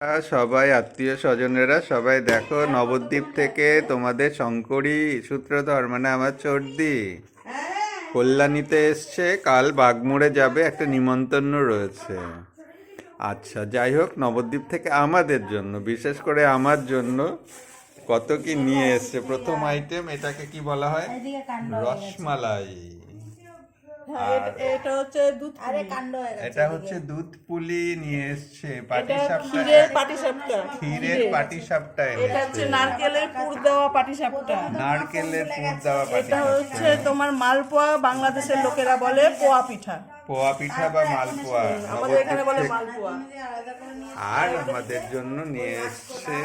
সবাই আত্মীয় স্বজনেরা সবাই দেখো, নবদ্বীপ থেকে তোমাদের শঙ্করী সূত্রধর মানে আমার চর্দি কল্যাণীতে এসছে। কাল বাগমুড়ে যাবে, একটা নিমন্ত্রণ রয়েছে। আচ্ছা, যাই হোক, নবদ্বীপ থেকে আমাদের জন্য, বিশেষ করে আমার জন্য কত কি নিয়ে এসছে। প্রথম আইটেম, এটাকে কি বলা হয়? রসমালাই। এটা হচ্ছে দুধ এটা হচ্ছে দুধ পুলি নিয়ে এসছে। ক্ষীরের পাটিসাপটা। ক্ষীরের পাটিসাপটা এটা হচ্ছে এনেছে। নারকেলের পুর দেওয়া পাটিসাপটা। নারকেলের পুর দেওয়া এটা পাটিসাপটা। হচ্ছে তোমার মালপোয়া, বাংলাদেশের লোকেরা বলে পোয়া পিঠা। পোয়া পিঠা বা মালপোয়া আমাদের এখানে বলে নবদ্বীপ থেকে। মালপোয়া। আর আমাদের জন্য নিয়ে এসছে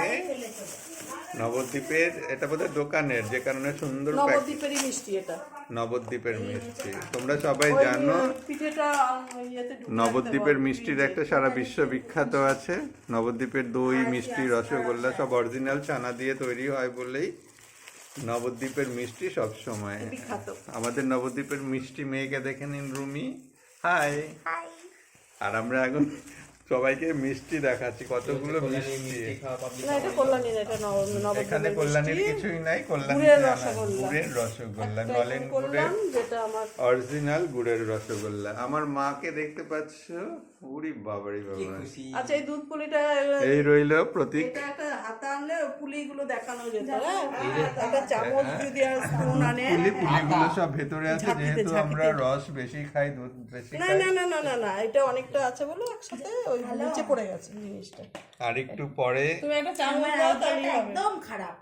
নবদ্বীপের, এটা বোধহয় দোকানের, যে কারণে সুন্দর নবদ্বীপেরই মিষ্টি এটা। নবদ্বীপের মিষ্টি। তোমরা সবাই জানো পিঠেটা ইয়েতে নবদ্বীপের মিষ্টির একটা সারা বিশ্ব বিখ্যাত আছে। নবদ্বীপের দই, মিষ্টি, রসগোল্লা সব অরিজিনাল ছানা দিয়ে তৈরি হয় বলেই নবদ্বীপের মিষ্টি সব সময় বিখ্যাত। আমাদের নবদ্বীপের মিষ্টি মেয়েকে দেখে নিন, রুমি। হাই। আর আমরা এখন সবাইকে মিষ্টি দেখাচ্ছি, কতগুলো মিষ্টি। না, এটা কল্যাণী না, এটা এখানে নবদ্বীপের কল্যাণীর মিষ্টি। কিছুই নাই, কল্যাণী গুড়ের রসগোল্লা। গুড়ের রসগোল্লা, একটা নলেন গুড়ের করলাম, যেটা আমার অরিজিনাল গুড়ের রসগোল্লা। আমার মাকে দেখতে পাচ্ছ, উরি বাবারি বাবা। আচ্ছা, এই দুধ পুলিটা এই রইল প্রতীক। এটা একটা হাতা আনলে পুলিগুলো দেখানো যেত। একটা চামচ যদি আর স্পুন আনে। পুলিগুলো সব ভেতরে আছে, ঝাঁপিতে, যেহেতু আমরা ঝাঁপিতে। রস বেশি খাই, দুধ বেশি না খাই। না না না না না, এটা অনেকটা আছে বলে একসাথে ওই নিচে পড়ে গেছে জিনিসটা। আর একটু পরে তুমি একটা চামচ দাও, তাহলেই হবে। একদম খারাপ।